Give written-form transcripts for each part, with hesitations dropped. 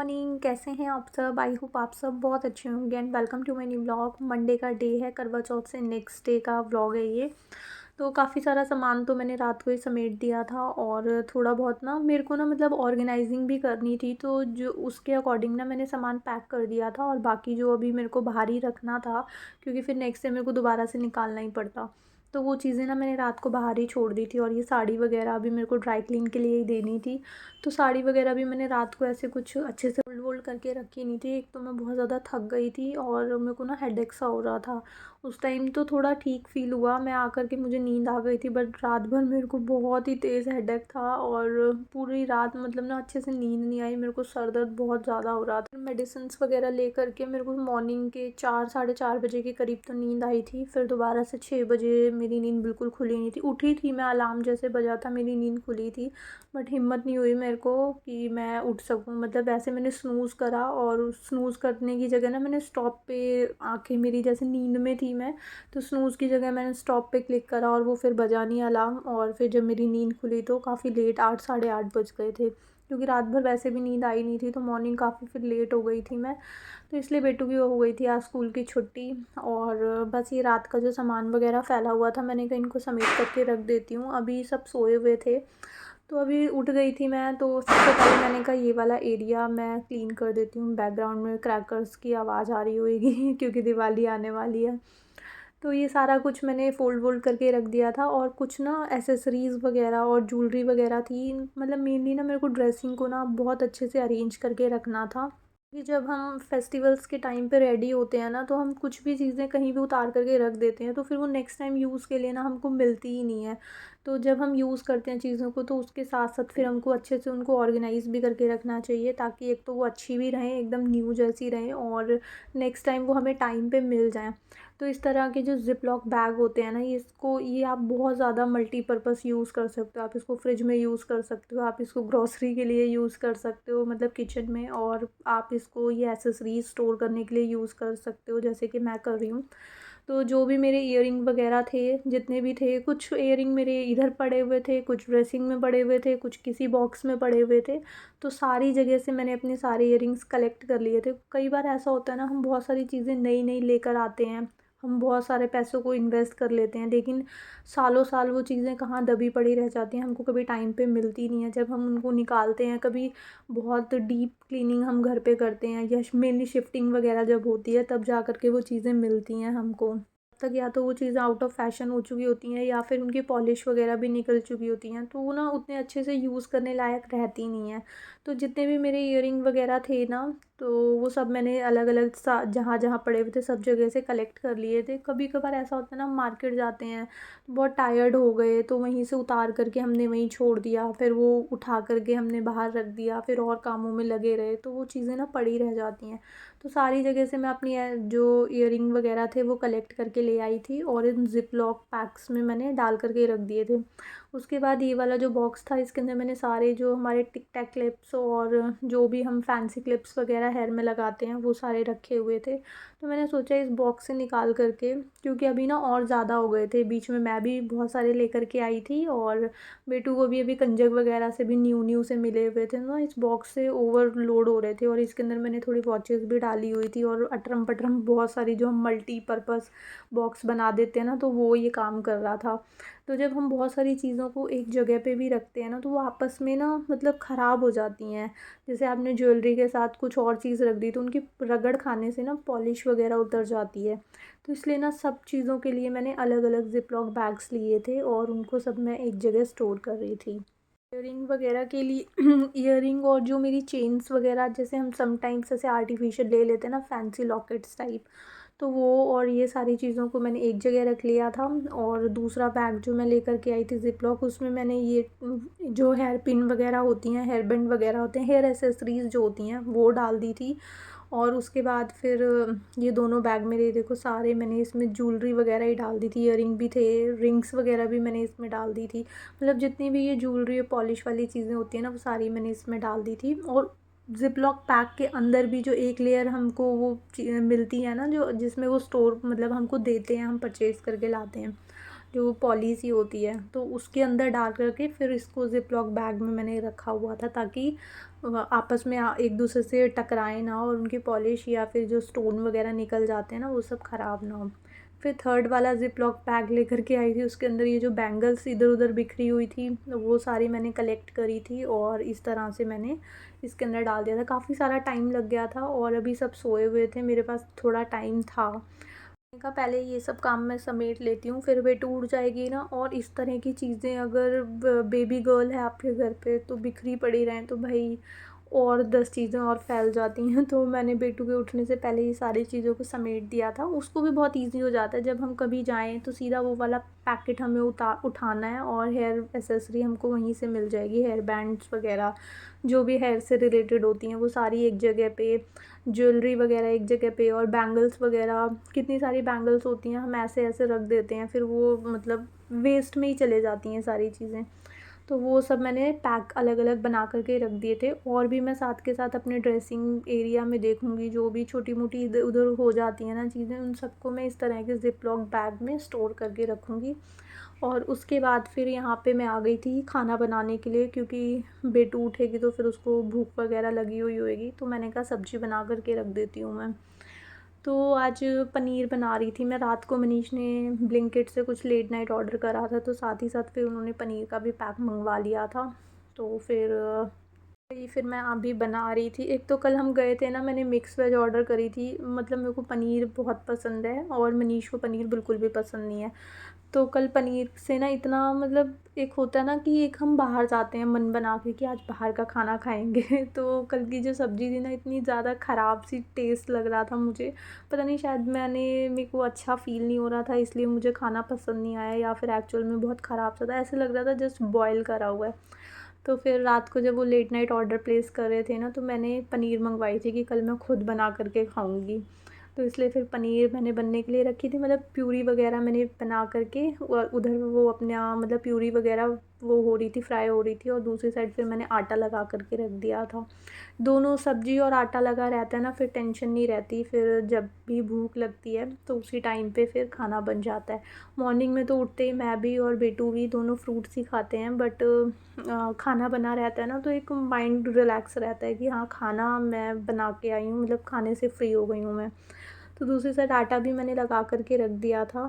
Morning, कैसे हैं आप सब। आई होप आप सब बहुत अच्छे होंगे and welcome to my new vlog. Monday का डे है, करवा चौथ से नेक्स्ट डे का व्लॉग है ये। तो काफ़ी सारा सामान तो मैंने रात को ही समेट दिया था और थोड़ा बहुत ना मेरे को ना मतलब ऑर्गेनाइजिंग भी करनी थी, तो जो उसके अकॉर्डिंग ना मैंने सामान पैक कर दिया था और बाकी जो अभी मेरे को बाहर ही रखना था क्योंकि फिर नेक्स्ट डे मेरे को दोबारा से निकालना ही पड़ता। तो वो चीज़ें ना मैंने रात को बाहर ही छोड़ दी थी और ये साड़ी वगैरह अभी मेरे को ड्राई क्लीन के लिए ही देनी थी। तो साड़ी वगैरह भी मैंने रात को ऐसे कुछ अच्छे से फोल्ड वोल्ड करके रखी नहीं थी। एक तो मैं बहुत ज़्यादा थक गई थी और मेरे को ना हेडेक सा हो रहा था उस टाइम। तो थोड़ा ठीक फ़ील हुआ, मैं आकर के मुझे नींद आ गई थी, बट रात भर मेरे को बहुत ही तेज़ हेडेक था और पूरी रात मतलब ना अच्छे से नींद नहीं आई। मेरे को सर दर्द बहुत ज़्यादा हो रहा था। मेडिसिन्स वगैरह ले करके मेरे को मॉर्निंग के 4 साढ़े 4 बजे के करीब तो नींद आई थी। फिर दोबारा से 6 बजे मेरी नींद बिल्कुल खुली नहीं थी। उठी थी मैं, अलार्म जैसे बजा था, मेरी नींद खुली थी, बट हिम्मत नहीं हुई मेरे को कि मैं उठ सकूं। मतलब ऐसे मैंने स्नूज़ करा और स्नूज़ करने की जगह ना मैंने स्टॉप पे, आंखें मेरी जैसे नींद में थी मैं, तो स्नूज़ की जगह मैंने स्टॉप पे क्लिक करा और वो फिर बजा नहीं अलार्म। और फिर जब मेरी नींद खुली तो काफ़ी लेट, 8 साढ़े 8 बज गए थे, क्योंकि रात भर वैसे भी नींद आई नहीं थी। तो मॉर्निंग काफ़ी फिर लेट हो गई थी मैं। तो इसलिए बेटू की हो गई थी आज स्कूल की छुट्टी। और बस ये रात का जो सामान वगैरह फैला हुआ था मैंने कहा इनको समेट करके रख देती हूँ। अभी सब सोए हुए थे तो अभी उठ गई थी मैं, तो सबसे पहले मैंने कहा ये वाला एरिया मैं क्लीन कर देती हूँ। बैकग्राउंड में क्रैकर्स की आवाज़ आ रही होगी क्योंकि दिवाली आने वाली है। तो ये सारा कुछ मैंने फ़ोल्ड वोल्ड करके रख दिया था और कुछ ना एसेसरीज़ वगैरह और ज्वेलरी वगैरह थी। मतलब मेनली ना मेरे को ड्रेसिंग को ना बहुत अच्छे से अरेंज करके रखना था कि जब हम फेस्टिवल्स के टाइम पे रेडी होते हैं ना, तो हम कुछ भी चीज़ें कहीं भी उतार करके रख देते हैं तो फिर वो नेक्स्ट टाइम यूज़ के लिए ना हमको मिलती ही नहीं है। तो जब हम यूज़ करते हैं चीज़ों को तो उसके साथ साथ फिर हमको अच्छे से उनको ऑर्गेनाइज़ भी करके रखना चाहिए, ताकि एक तो वो अच्छी भी रहें, एकदम न्यू जैसी रहें, और नेक्स्ट टाइम वो हमें टाइम पे मिल जाएँ। तो इस तरह के जो ज़िप लॉक बैग होते हैं ना, ये आप बहुत ज़्यादा मल्टीपर्पज़ यूज़ कर सकते हो। आप इसको फ्रिज में यूज़ कर सकते हो, आप इसको ग्रॉसरी के लिए यूज़ कर सकते हो, मतलब किचन में, और आप इसको ये एक्सेसरीज़ स्टोर करने के लिए यूज़ कर सकते हो, जैसे कि मैं कर रही हूँ। तो जो भी मेरे इयररिंग वगैरह थे, जितने भी थे, कुछ इयररिंग मेरे इधर पड़े हुए थे, कुछ ड्रेसिंग में पड़े हुए थे, कुछ किसी बॉक्स में पड़े हुए थे। तो सारी जगह से मैंने अपने सारे इयररिंग्स कलेक्ट कर लिए थे। कई बार ऐसा होता है ना, हम बहुत सारी चीज़ें नई नई लेकर आते हैं, हम बहुत सारे पैसों को इन्वेस्ट कर लेते हैं, लेकिन सालों साल वो चीज़ें कहाँ दबी पड़ी रह जाती हैं, हमको कभी टाइम पे मिलती नहीं है। जब हम उनको निकालते हैं, कभी बहुत डीप क्लीनिंग हम घर पे करते हैं या मेनली शिफ्टिंग वगैरह जब होती है, तब जा कर के वो चीज़ें मिलती हैं हमको। तक या तो वो चीज़ें आउट ऑफ फैशन हो चुकी होती हैं या फिर उनकी पॉलिश वगैरह भी निकल चुकी होती हैं, तो वो ना उतने अच्छे से यूज़ करने लायक रहती नहीं है। तो जितने भी मेरे इयररिंग वगैरह थे ना, तो वो सब मैंने अलग अलग सा जहाँ जहाँ पड़े हुए थे सब जगह से कलेक्ट कर लिए थे। कभी कभार ऐसा होता है ना, हम मार्केट जाते हैं, बहुत टायर्ड हो गए तो वहीं से उतार करके हमने वहीं छोड़ दिया, फिर वो उठा करके हमने बाहर रख दिया, फिर और कामों में लगे रहे, तो वो चीज़ें ना पड़ी रह जाती हैं। तो सारी जगह से मैं अपनी जो इयररिंग वगैरह थे वो कलेक्ट करके ले आई थी और इन ज़िप लॉक पैक्स में मैंने डाल करके रख दिए थे। उसके बाद ये वाला जो बॉक्स था, इसके अंदर मैंने सारे जो हमारे टिक टैक क्लिप्स और जो भी हम फैंसी क्लिप्स वगैरह हेयर में लगाते हैं वो सारे रखे हुए थे। तो मैंने सोचा इस बॉक्स से निकाल करके, क्योंकि अभी ना और ज़्यादा हो गए थे, बीच में मैं भी बहुत सारे लेकर के आई थी और बेटू को भी अभी कंजक वगैरह से भी न्यू न्यू से मिले हुए थे ना, इस बॉक्स से ओवरलोड हो रहे थे। और इसके अंदर मैंने थोड़ी वॉचेस भी डाली हुई थी और अटरम पटरम बहुत सारी जो हम मल्टीपर्पज़ बॉक्स बना देते हैं ना, तो वो ये काम कर रहा था। तो जब हम बहुत सारी चीज़ों को एक जगह पे भी रखते हैं ना, तो वो आपस में ना मतलब ख़राब हो जाती हैं। जैसे आपने ज्वेलरी के साथ कुछ और चीज़ रख दी तो उनकी रगड़ खाने से ना पॉलिश वगैरह उतर जाती है। तो इसलिए ना सब चीज़ों के लिए मैंने अलग अलग ज़िप लॉक बैग्स लिए थे और उनको सब मैं एक जगह स्टोर कर रही थी। इयररिंग वगैरह के लिए इयररिंग और जो मेरी चेन्स वगैरह, जैसे हम समटाइम्स ऐसे आर्टिफिशियल ले लेते हैं ना, फैंसी लॉकेट्स टाइप, तो वो और ये सारी चीज़ों को मैंने एक जगह रख लिया था। और दूसरा बैग जो मैं लेकर के आई थी ज़िप लॉक, उसमें मैंने ये जो हेयर पिन वगैरह होती हैं, हेयर बैंड वगैरह होते हैं, हेयर एसेसरीज़ जो होती हैं वो डाल दी थी। और उसके बाद फिर ये दोनों बैग मेरे देखो सारे मैंने इसमें ज्वेलरी वगैरह ही डाल दी थी, इयररिंग भी थे, रिंग्स वगैरह भी मैंने इसमें डाल दी थी। मतलब जितनी भी ये ज्वेलरी और पॉलिश वाली चीज़ें होती हैं ना, वो सारी मैंने इसमें डाल दी थी। और ज़िप लॉक पैक के अंदर भी जो एक लेयर हमको वो मिलती है ना, जो जिसमें वो स्टोर मतलब हमको देते हैं, हम परचेज़ करके लाते हैं, जो पॉली सी होती है, तो उसके अंदर डाल कर के फिर इसको ज़िप लॉक बैग में मैंने रखा हुआ था, ताकि आपस में एक दूसरे से टकराए ना और उनकी पॉलिश या फिर जो स्टोन वगैरह निकल जाते हैं ना, वो सब ख़राब ना हो। फिर थर्ड वाला ज़िप लॉक बैग लेकर के आई थी, उसके अंदर ये जो बैंगल्स इधर उधर बिखरी हुई थी वो सारी मैंने कलेक्ट करी थी और इस तरह से मैंने इसके अंदर डाल दिया था। काफ़ी सारा टाइम लग गया था और अभी सब सोए हुए थे, मेरे पास थोड़ा टाइम था। मैंने कहा पहले ये सब काम मैं समेट लेती हूँ, फिर बेटू उठ जाएगी ना, और इस तरह की चीज़ें अगर बेबी गर्ल है आपके घर पे तो बिखरी पड़ी रहें तो भाई और 10 चीज़ें और फैल जाती हैं। तो मैंने बेटू के उठने से पहले ये सारी चीज़ों को समेट दिया था। उसको भी बहुत ईज़ी हो जाता है, जब हम कभी जाएँ तो सीधा वो वाला पैकेट हमें उठाना है और हेयर एक्सेसरी हमको वहीं से मिल जाएगी। हेयर बैंड्स वगैरह जो भी हेयर से रिलेटेड होती हैं वो सारी एक जगह पे, ज्वेलरी वगैरह एक जगह पे, और बैंगल्स वगैरह कितनी सारी बैंगल्स होती हैं, हम ऐसे ऐसे रख देते हैं, फिर वो मतलब वेस्ट में ही चले जाती हैं सारी चीज़ें। तो वो सब मैंने पैक अलग अलग बना करके रख दिए थे। और भी मैं साथ के साथ अपने ड्रेसिंग एरिया में देखूँगी, जो भी छोटी मोटी इधर उधर हो जाती हैं ना चीज़ें, उन सबको मैं इस तरह के ज़िप लॉक बैग में स्टोर करके रखूँगी। और उसके बाद फिर यहाँ पे मैं आ गई थी खाना बनाने के लिए, क्योंकि बेटू उठेगी तो फिर उसको भूख वगैरह लगी हुई होएगी, तो मैंने कहा सब्ज़ी बना करके रख देती हूँ मैं। तो आज पनीर बना रही थी मैं। रात को मनीष ने ब्लिंकिट से कुछ लेट नाइट ऑर्डर करा था, तो साथ ही साथ फिर उन्होंने पनीर का भी पैक मंगवा लिया था। तो फिर वही फिर मैं अभी बना रही थी। एक तो कल हम गए थे ना, मैंने मिक्स वेज ऑर्डर करी थी, मतलब मेरे को पनीर बहुत पसंद है और मनीष को पनीर बिल्कुल भी पसंद नहीं है। तो कल पनीर से ना इतना मतलब एक होता है ना कि एक हम बाहर जाते हैं मन बना के कि आज बाहर का खाना खाएंगे तो कल की जो सब्ज़ी थी ना इतनी ज़्यादा ख़राब सी टेस्ट लग रहा था मुझे। पता नहीं, शायद मेरे को अच्छा फ़ील नहीं हो रहा था, इसलिए मुझे खाना पसंद नहीं आया, या फिर एक्चुअल में बहुत ख़राब सा था, ऐसे लग रहा था जस्ट बॉयल करा हुआ है। तो फिर रात को जब वो लेट नाइट ऑर्डर प्लेस कर रहे थे ना, तो मैंने पनीर मंगवाई थी कि कल मैं खुद बना करके खाऊंगी। तो इसलिए फिर पनीर मैंने बनने के लिए रखी थी, मतलब प्यूरी वगैरह मैंने बना करके, और उधर वो अपना मतलब प्यूरी वगैरह वो हो रही थी, फ्राई हो रही थी, और दूसरी साइड फिर मैंने आटा लगा करके रख दिया था। दोनों सब्ज़ी और आटा लगा रहता है ना, फिर टेंशन नहीं रहती, फिर जब भी भूख लगती है तो उसी टाइम पे फिर खाना बन जाता है। मॉर्निंग में तो उठते ही मैं भी और बेटू भी दोनों फ्रूट्स ही खाते हैं, बट खाना बना रहता है ना, तो एक माइंड रिलैक्स रहता है कि हाँ खाना मैं बना के आई हूँ, मतलब खाने से फ्री हो गई हूँ मैं। तो दूसरी साइड आटा भी मैंने लगा करके रख दिया था।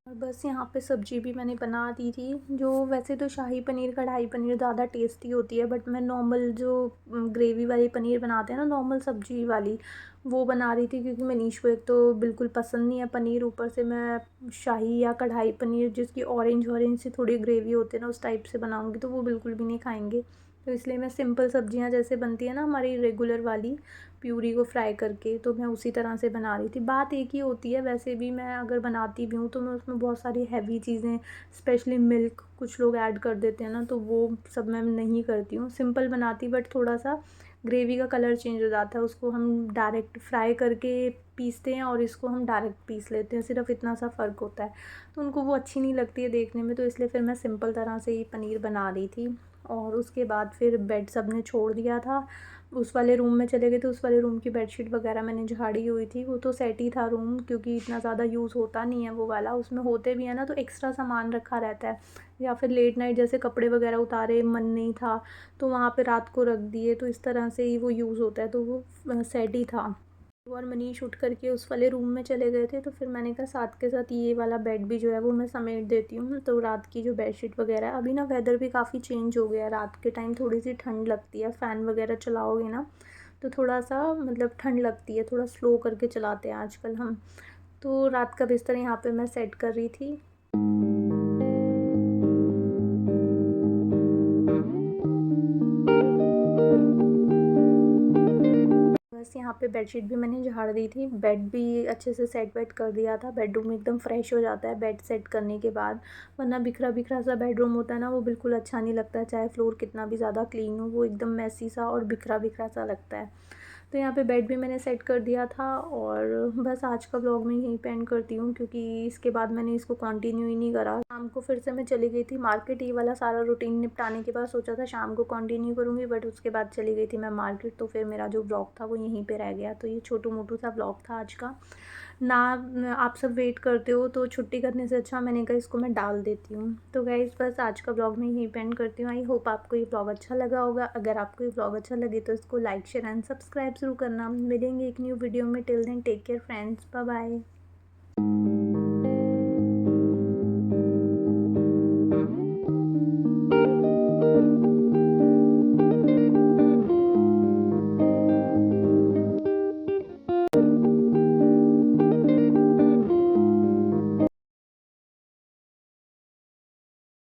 और बस यहाँ पे सब्ज़ी भी मैंने बना दी थी। जो वैसे तो शाही पनीर कढ़ाई पनीर ज़्यादा टेस्टी होती है, बट मैं नॉर्मल जो ग्रेवी वाली पनीर बनाते हैं ना, नॉर्मल सब्ज़ी वाली, वो बना रही थी, क्योंकि मनीष को एक तो बिल्कुल पसंद नहीं है पनीर, ऊपर से मैं शाही या कढ़ाई पनीर जिसकी ऑरेंज ऑरेंज सी थोड़ी ग्रेवी होती है ना, उस टाइप से बनाऊँगी तो वो बिल्कुल भी नहीं खाएंगे। तो इसलिए मैं सिंपल सब्जियां जैसे बनती है ना हमारी रेगुलर वाली, प्यूरी को फ्राई करके, तो मैं उसी तरह से बना रही थी। बात एक ही होती है, वैसे भी मैं अगर बनाती भी हूँ तो मैं उसमें बहुत सारी हैवी चीज़ें, स्पेशली मिल्क कुछ लोग ऐड कर देते हैं ना, तो वो सब मैं नहीं करती हूँ। सिंपल बनाती, बट थोड़ा सा ग्रेवी का कलर चेंज हो जाता है, उसको हम डायरेक्ट फ्राई करके पीसते हैं और इसको हम डायरेक्ट पीस लेते हैं, सिर्फ इतना सा फ़र्क होता है। तो उनको वो अच्छी नहीं लगती है देखने में, तो इसलिए फिर मैं सिंपल तरह से ही पनीर बना रही थी। और उसके बाद फिर बेड सब ने छोड़ दिया था, उस वाले रूम में चले गए, तो उस वाले रूम की बेडशीट वगैरह मैंने झाड़ी हुई थी। वो तो सेट ही था रूम, क्योंकि इतना ज़्यादा यूज़ होता नहीं है वो वाला, उसमें होते भी है ना तो एक्स्ट्रा सामान रखा रहता है, या फिर लेट नाइट जैसे कपड़े वगैरह उतारे मन नहीं था तो वहाँ पे रात को रख दिए, तो इस तरह से ही वो यूज़ होता है, तो वो सेट ही था। और मनीष उठ करके उस वाले रूम में चले गए थे, तो फिर मैंने कहा साथ के साथ ये वाला बेड भी जो है वो मैं समेट देती हूँ। तो रात की जो बेडशीट वगैरह है, अभी ना वेदर भी काफ़ी चेंज हो गया है, रात के टाइम थोड़ी सी ठंड लगती है, फ़ैन वगैरह चलाओगे ना तो थोड़ा सा मतलब ठंड लगती है, थोड़ा स्लो करके चलाते हैं आजकल हम। तो रात का बिस्तर यहाँ पे मैं सेट कर रही थी। बस यहाँ पे बेडशीट भी मैंने झाड़ दी थी, बेड भी अच्छे से सेट वेट कर दिया था। बेडरूम एकदम फ्रेश हो जाता है बेड सेट करने के बाद, वरना बिखरा बिखरा सा बेडरूम होता है ना, वो बिल्कुल अच्छा नहीं लगता है, चाहे फ्लोर कितना भी ज़्यादा क्लीन हो, वो एकदम मैसी सा और बिखरा बिखरा सा लगता है। तो यहाँ पे बेड भी मैंने सेट कर दिया था और बस आज का व्लॉग मैं यहीं पे एंड करती हूँ, क्योंकि इसके बाद मैंने इसको कंटिन्यू ही नहीं करा। शाम को फिर से मैं चली गई थी मार्केट। ये वाला सारा रूटीन निपटाने के बाद सोचा था शाम को कंटिन्यू करूँगी, बट उसके बाद चली गई थी मैं मार्केट, तो फिर मेरा जो व्लॉग था वो यहीं पे रह गया। तो ये छोटू मोटू सा व्लॉग था आज का ना। आप सब वेट करते हो तो छुट्टी करने से अच्छा मैंने कहा इसको मैं डाल देती हूँ। तो गाइस बस आज का व्लॉग मैं यहीं पे एंड करती हूँ। आई होप आपको ये व्लॉग अच्छा लगा होगा। अगर आपको ये व्लॉग अच्छा लगे तो इसको लाइक शेयर एंड सब्सक्राइब ज़रूर करना। मिलेंगे एक न्यू वीडियो में। Till then take care friends, bye bye.